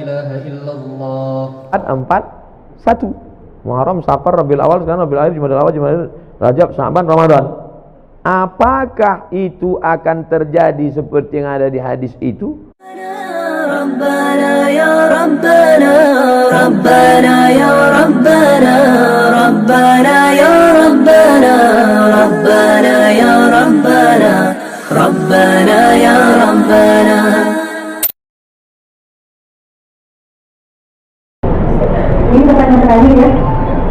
ilaha illallah. Empat, satu. Muharram, Safar, Rabiul Awal, sekarang Rabiul Akhir, Jumadil Awal, Jumadil, Rajab, Sya'ban, Ramadan. Apakah itu akan terjadi seperti yang ada di hadis itu? Rabbana ya Rabbana, Rabbana ya Rabbana, Rabbana ya Rabbana, Rabbana ya Rabbana, Rabbana ya Rabbana. Ini pertanyaan terakhir ya.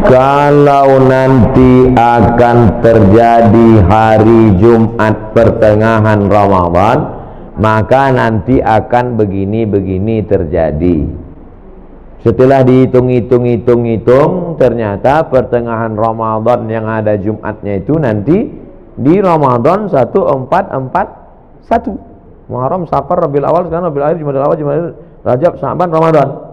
Kalau nanti akan terjadi hari Jumat pertengahan Ramadan, maka nanti akan begini-begini terjadi. Setelah dihitung-hitung, ternyata pertengahan Ramadan yang ada Jumatnya itu nanti di Ramadan 1441. Muharram, Safar, Rabiul Awal, sekarang Rabiul Akhir, Jumadil Awal, Jumadil, Rajab, Sya'ban, Ramadan.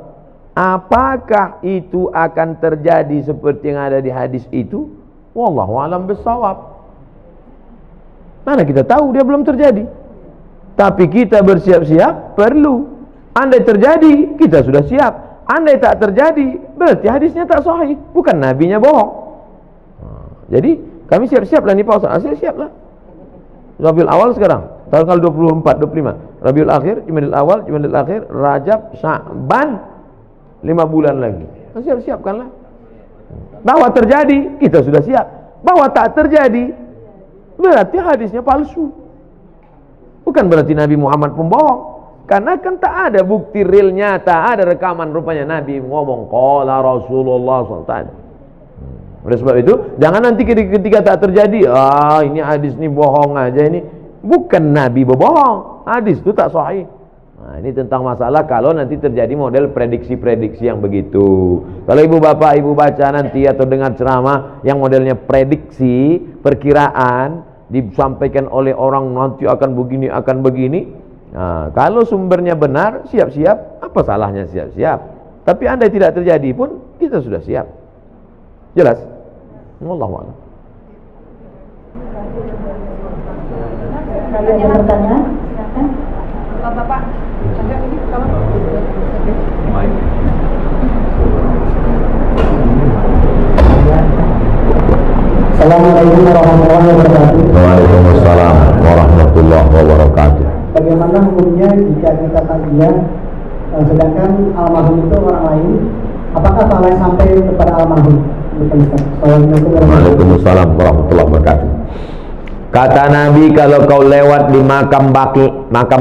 Apakah itu akan terjadi seperti yang ada di hadis itu? Wallahu a'lam bissawab. Mana kita tahu, dia belum terjadi. Tapi kita bersiap-siap perlu. Andai terjadi, kita sudah siap. Andai tak terjadi, berarti hadisnya tak sahih, bukan nabinya bohong. Jadi kami siap-siap lah nih Pak Ustaz. Siap lah. Rabiul Awal sekarang, tanggal 24, 25. Rabiul Akhir, Jumadil Awal, Jumadil Akhir, Rajab, Sya'ban, 5 bulan lagi. Siap-siapkanlah. Bahwa terjadi, kita sudah siap. Bahwa tak terjadi, berarti hadisnya palsu. Bukan berarti Nabi Muhammad pembohong. Karena kan tak ada bukti real nyata, ada rekaman rupanya Nabi ngomong qala Rasulullah SAW. Oleh sebab itu, jangan nanti ketika tak terjadi, ini hadis ini bohong aja ini. Bukan Nabi berbohong, hadis itu tak sahih. Nah, ini tentang masalah kalau nanti terjadi model prediksi-prediksi yang begitu. Kalau ibu bapak ibu baca nanti atau dengar ceramah yang modelnya prediksi, perkiraan, disampaikan oleh orang nanti akan begini. Nah, kalau sumbernya benar, siap-siap. Apa salahnya siap-siap? Tapi andai tidak terjadi pun, kita sudah siap. Jelas? Wallahu a'lam. Ada yang bertanya? Silakan. Bapak, ini kamu. Assalamualaikum warahmatullahi wabarakatuh. Waalaikumsalam warahmatullahi wabarakatuh. Bagaimana hukumnya jika kita takziah sedangkan almarhum itu orang lain? Apakah pahala sampai kepada almarhum? Waalaikumsalam warahmatullahi wabarakatuh. Kata Nabi, kalau kau lewat di makam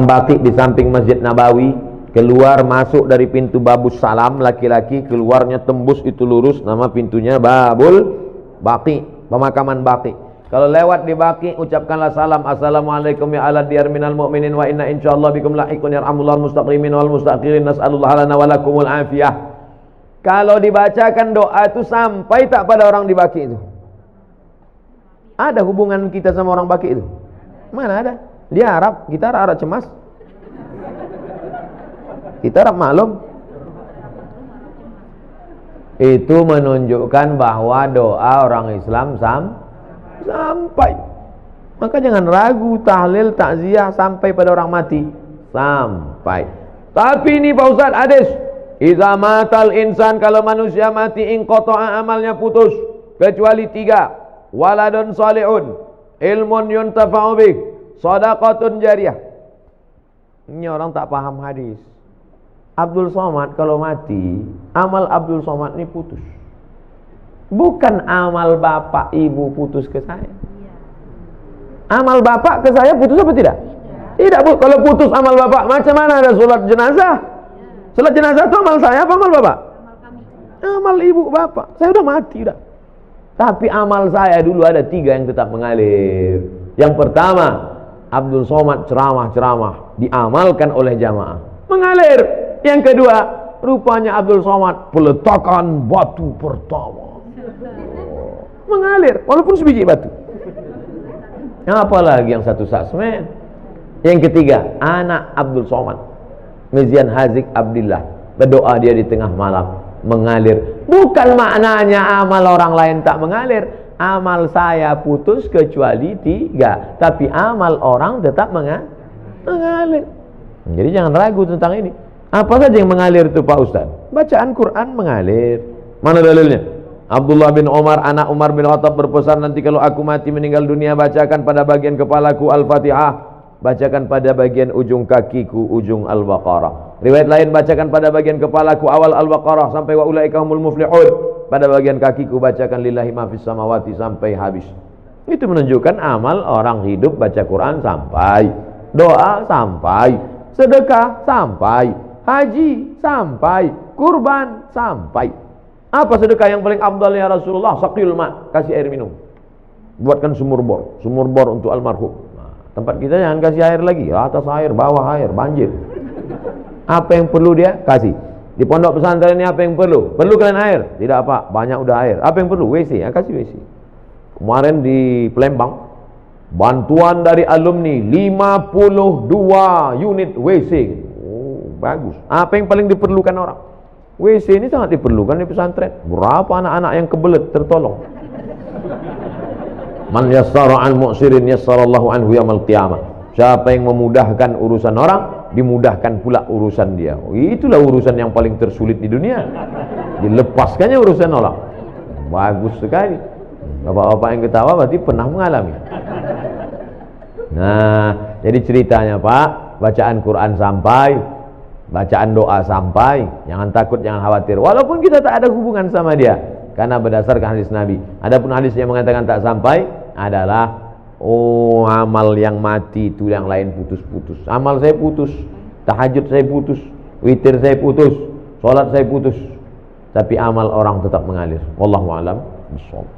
Baqi di samping Masjid Nabawi, keluar masuk dari pintu Babus Salam, laki-laki keluarnya tembus itu lurus, nama pintunya Babul Baqi, pemakaman Baqi. Kalau lewat di Baqi, ucapkanlah salam, assalamualaikum ya ala diyar minal mu'minin wa inna insyaallah bikum lahiqun yarhamullah al-mustaqimin wal mustakhirin nas'alullah lana wa lakumul afiyah. Kalau dibacakan doa itu sampai tak pada orang di Baqi itu. Ada hubungan kita sama orang Baqi itu? Mana ada? Dia Arab, kita Arab cemas. Kita Arab maklum. Itu menunjukkan bahwa doa orang Islam sampai. Maka jangan ragu, tahlil, takziah sampai pada orang mati. Sampai. Tapi ini Pak Ustaz, hadis. Iza matal insan, kalau manusia mati, inqata'a amalnya putus. Kecuali 3. Waladun salihun, ilmun yuntafa'u bih, shadaqatun jariyah. Ini orang tak paham hadis. Abdul Somad kalau mati, amal Abdul Somad ini putus. Bukan amal bapak ibu putus ke saya. Amal bapak ke saya putus apa tidak? Tidak, Bu. Kalau putus amal bapak, macam mana ada sholat jenazah? Sholat jenazah itu amal saya apa amal bapak? Amal ibu bapak. Saya udah mati udah. Tapi amal saya dulu ada 3 yang tetap mengalir. Yang pertama, Abdul Somad ceramah-ceramah diamalkan oleh jamaah, mengalir. Yang kedua, rupanya Abdul Somad peletakan batu pertama, mengalir walaupun sebiji batu. Apalagi yang satu sasmen. Yang ketiga, anak Abdul Somad, Mizian Hazik Abdillah, berdoa dia di tengah malam, mengalir. Bukan maknanya amal orang lain tak mengalir. Amal saya putus kecuali 3, tapi amal orang tetap mengalir. Jadi jangan ragu tentang ini. Apa saja yang mengalir itu Pak Ustaz? Bacaan Quran mengalir. Mana dalilnya? Abdullah bin Umar, anak Umar bin Khattab berpesan, nanti kalau aku mati meninggal dunia, bacakan pada bagian kepalaku Al-Fatihah, bacakan pada bagian ujung kakiku ujung Al-Baqarah. Riwayat lain, bacakan pada bagian kepalaku awal Al-Baqarah sampai wa ulaika humul muflihun. Pada bagian kakiku bacakan lillahi ma fis samawati sampai habis. Itu menunjukkan amal orang hidup baca Quran sampai, doa sampai, sedekah sampai, haji sampai, kurban sampai. Apa sedekah yang paling afdal ya Rasulullah? Saqil ma, kasih air minum. Buatkan sumur bor untuk almarhum. Nah, tempat kita jangan kasih air lagi, atas air, bawah air, banjir. Apa yang perlu dia? Kasih. Di pondok pesantren ini apa yang perlu? Perlu kalian air? Tidak apa, banyak udah air. Apa yang perlu? WC, ya kasih WC. Kemarin di Palembang, bantuan dari alumni 52 unit WC. Oh, bagus. Apa yang paling diperlukan orang? WC ini sangat diperlukan di pesantren. Berapa anak-anak yang kebelet tertolong? Man yassara an mu'sirin yassarallahu anhu yaumil qiyamah. Siapa yang memudahkan urusan orang, dimudahkan pula urusan dia. Oh, itulah urusan yang paling tersulit di dunia. Dilepaskannya urusan orang. Bagus sekali. Bapak-bapak yang ketawa berarti pernah mengalami. Nah, jadi ceritanya Pak, bacaan Quran sampai, bacaan doa sampai, jangan takut, jangan khawatir. Walaupun kita tak ada hubungan sama dia, karena berdasarkan hadis Nabi. Adapun hadis yang mengatakan tak sampai adalah amal yang mati itu yang lain putus-putus. Amal saya putus, tahajud saya putus, witir saya putus, sholat saya putus, tapi amal orang tetap mengalir. Wallahu a'lam bishawab.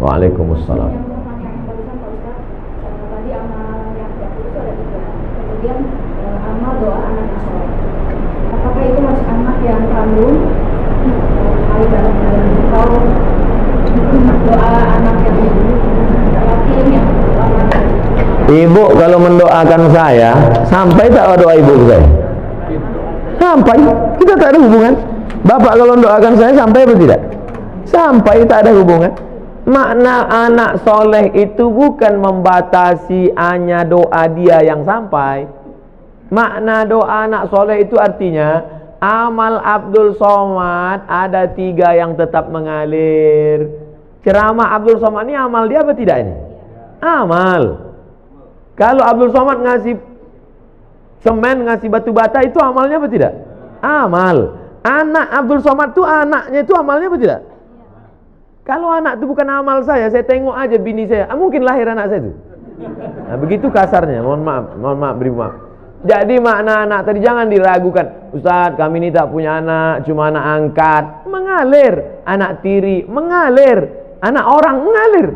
Waalaikumsalam. Tadi amal yang tidak putus ada 3. Kemudian amal doa anak yang soleh. Apakah itu masih anak yang kandung? Dalam atau doa anak yang yatim yang Ibu kalau mendoakan saya, sampai tak doa ibu saya? Sampai. Kita tak ada hubungan. Bapak kalau mendoakan saya sampai atau tidak? Sampai, tak ada hubungan. Makna anak soleh itu bukan membatasi hanya doa dia yang sampai. Makna doa anak soleh itu artinya amal Abdul Somad ada 3 yang tetap mengalir. Ceramah Abdul Somad ini amal dia apa tidak ini? Amal. Kalau Abdul Somad ngasih semen, ngasih batu bata, itu amalnya apa tidak? Amal. Anak Abdul Somad itu anaknya itu amalnya apa tidak? Kalau anak itu bukan amal saya tengok aja bini saya, mungkin lahir anak saya itu. Nah, begitu kasarnya, mohon maaf, beri maaf. Jadi makna anak tadi jangan diragukan. Ustaz, kami ini tak punya anak, cuma anak angkat. Mengalir. Anak tiri, mengalir. Anak orang, mengalir.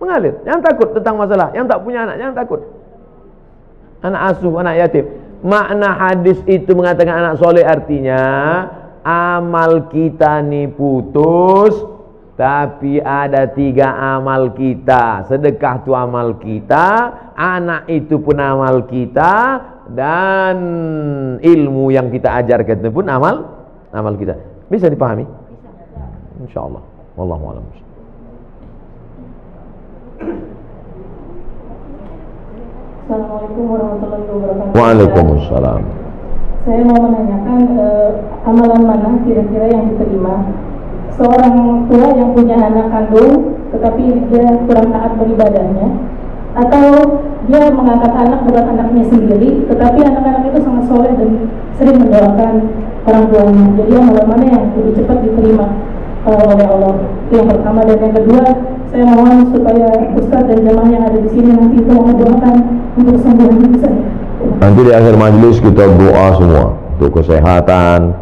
Mengalir. Jangan takut tentang masalah. Yang tak punya anak, jangan takut. Anak asuh, anak yatim. Makna hadis itu mengatakan anak soleh artinya amal kita nih putus, tapi ada 3 amal kita. Sedekah itu amal kita, anak itu pun amal kita, dan ilmu yang kita ajarkan itu pun amal kita. Bisa dipahami? Insyaallah. Wallahu a'lam. Assalamualaikum warahmatullahi wabarakatuh. Waalaikumsalam. Saya mau menanyakan amalan mana kira-kira yang diterima seorang tua yang punya anak kandung tetapi dia kurang taat beribadahnya, atau dia mengangkat anak bukan anaknya sendiri tetapi anak-anak itu sangat soleh dan sering mendoakan orang tuanya. Jadi amalan mana yang lebih cepat diterima oleh Allah? Itu yang pertama. Dan yang kedua, saya mohon supaya Ustaz dan jemaah yang ada di sini nanti itu mendoakan untuk kesembuhan saya. Nanti di akhir majlis kita doa semua untuk kesehatan,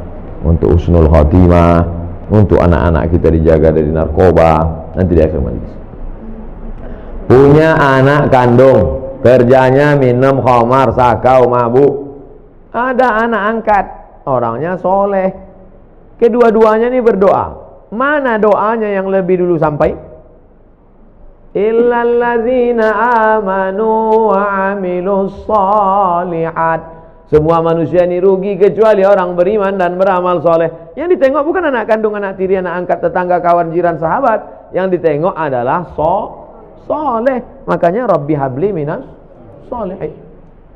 untuk husnul khatimah, untuk anak-anak kita dijaga dari narkoba. Nanti di akhir majlis. Punya anak kandung, kerjanya minum khamar, sakau, mabuk. Ada anak angkat, orangnya soleh. Kedua-duanya ini berdoa. Mana doanya yang lebih dulu sampai? Illalladzina amanu wa amilus shalihat. Semua manusia ini rugi kecuali orang beriman dan beramal soleh. Yang ditengok bukan anak kandung, anak tiri, anak angkat, tetangga, kawan, jiran, sahabat. Yang ditengok adalah soleh. Makanya Rabbi habli minas sholihin.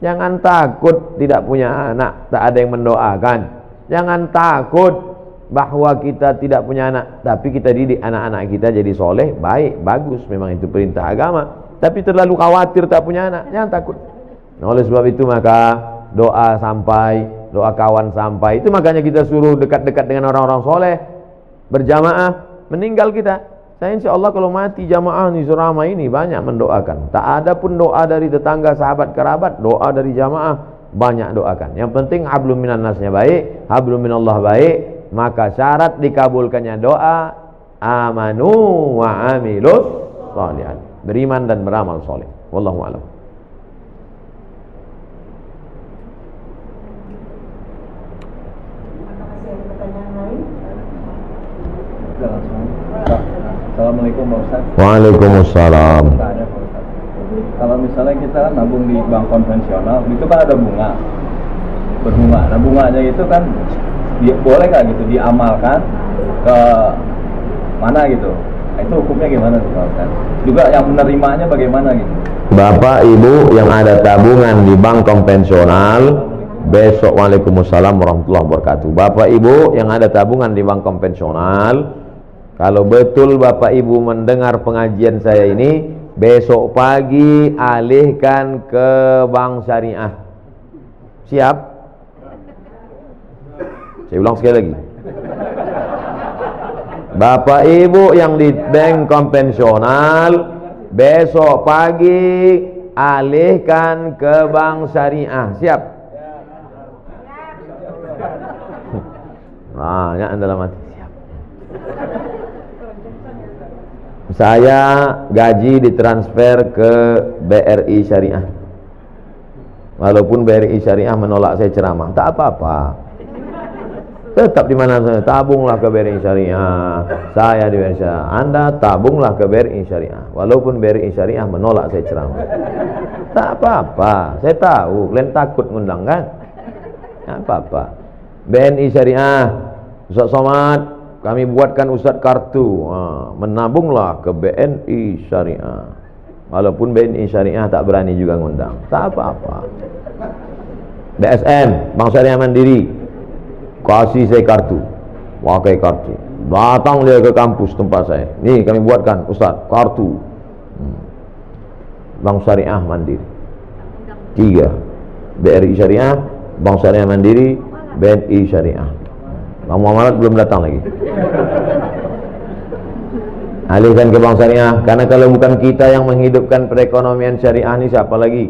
Jangan takut tidak punya anak, tak ada yang mendoakan. Jangan takut bahwa kita tidak punya anak, tapi kita didik anak-anak kita jadi soleh, baik, bagus, memang itu perintah agama. Tapi terlalu khawatir tak punya anak, jangan takut. Nah, oleh sebab itu maka doa sampai, doa kawan sampai. Itu makanya kita suruh dekat-dekat dengan orang-orang soleh, berjamaah. Meninggal kita, saya insya Allah kalau mati jamaah di Surama ini banyak mendoakan. Tak ada pun doa dari tetangga, sahabat, kerabat, doa dari jamaah banyak doakan. Yang penting hablum minan nasnya baik, hablum minallah baik. Maka syarat dikabulkannya doa amanu wa amilus sholihat, beriman dan beramal soleh. Wallahu a'lam. Assalamualaikum Pak Ustaz. Waalaikumsalam. Tanya Pak Ustaz, kalau misalnya kita nabung di bank konvensional, itu kan ada bunga, berbunga. Nah bunganya itu kan boleh nggak gitu diamalkan ke mana gitu? Nah, itu hukumnya gimana tuh Pak Ustaz? Juga yang menerimanya bagaimana gitu? Bapak Ibu yang ada tabungan di bank konvensional, besok waalaikumsalam warahmatullahi wabarakatuh. Bapak Ibu yang ada tabungan di bank konvensional, kalau betul Bapak Ibu mendengar pengajian saya ini, besok pagi alihkan ke bank syariah. Siap? Saya ulang sekali lagi. Bapak Ibu yang di bank konvensional, besok pagi alihkan ke bank syariah. Siap? Banyak anda dalam hati. Siap. Saya gaji ditransfer ke BRI Syariah. Walaupun BRI Syariah menolak saya ceramah, tak apa-apa. Tetap di mana saya, tabunglah ke BRI Syariah. Saya di BRI Syariah. Anda tabunglah ke BRI Syariah. Walaupun BRI Syariah menolak saya ceramah, tak apa-apa. Saya tahu kalian takut ngundang kan? Tak apa-apa. BNI Syariah, Ustaz Somad, kami buatkan Ustaz kartu, menabunglah ke BNI Syariah. Walaupun BNI Syariah tak berani juga ngundang, tak apa-apa. BSN, Bank Syariah Mandiri, kasih saya kartu, pakai kartu. Datang dia ke kampus tempat saya, nih kami buatkan Ustaz kartu Bank Syariah Mandiri. 3 BRI Syariah, Bank Syariah Mandiri, BNI Syariah. Bang Muhammad belum datang lagi. Alihkan ke bank syariah, karena kalau bukan kita yang menghidupkan perekonomian syariah ini, siapa lagi?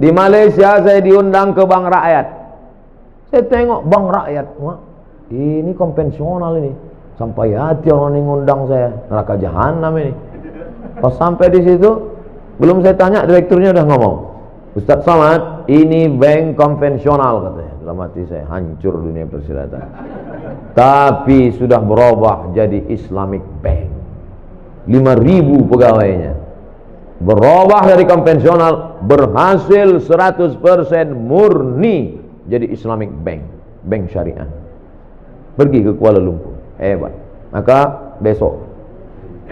Di Malaysia saya diundang ke bank rakyat. Saya tengok bank rakyat, wah, ini konvensional ini. Sampai hati orang ini ngundang saya, neraka jahanam ini. Pas sampai di situ, belum saya tanya, direkturnya udah ngomong, Ustaz Somad, ini bank konvensional katanya. Dalam hati saya, hancur dunia persilatan. Tapi sudah berubah jadi Islamic Bank. 5.000 pegawainya. Berubah dari konvensional, berhasil 100% murni jadi Islamic Bank, bank syariah. Pergi ke Kuala Lumpur, hebat. Maka besok,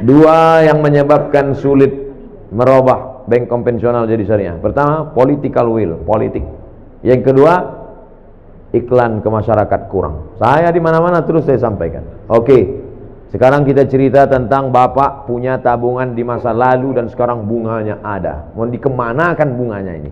2 yang menyebabkan sulit merubah bank konvensional jadi syariah. Pertama, political will, politik. Yang kedua, iklan ke masyarakat kurang. Saya di mana-mana terus saya sampaikan. Oke, sekarang kita cerita tentang Bapak punya tabungan di masa lalu dan sekarang bunganya ada. Mau dikemanakan bunganya ini?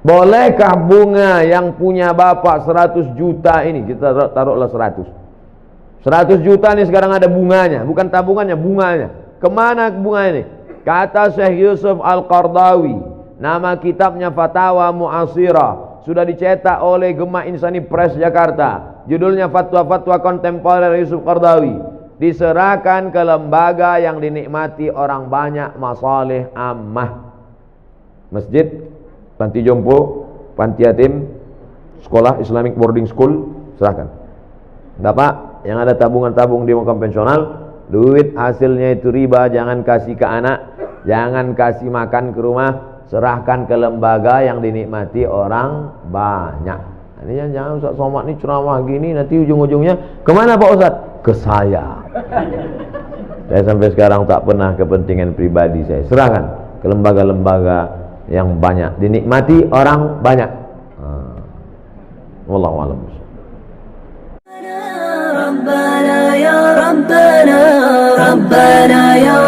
Bolehkah bunga yang punya Bapak 100 juta ini, kita taruhlah 100 juta ini sekarang ada bunganya, bukan tabungannya, bunganya. Kemana bunga ini? Kata Syekh Yusuf Al-Qardawi, nama kitabnya Fatawa Mu'asirah, sudah dicetak oleh Gema Insani Press Jakarta. Judulnya Fatwa-Fatwa Kontemporer Yusuf Qardawi. Diserahkan ke lembaga yang dinikmati orang banyak, masalih ammah. Masjid, panti jompo, panti yatim, sekolah Islamic boarding school, serahkan. Bapak yang ada tabungan-tabung di konvensional, duit hasilnya itu riba, jangan kasih ke anak, jangan kasih makan ke rumah, serahkan ke lembaga yang dinikmati orang banyak. Ini jangan Ustaz Somad ini ceramah gini, nanti ujung-ujungnya kemana Pak Ustaz? Ke saya. Saya sampai sekarang tak pernah kepentingan pribadi saya serahkan ke lembaga-lembaga yang banyak dinikmati orang banyak. Wallahu a'lam. ربنا يا ربنا ربنا يا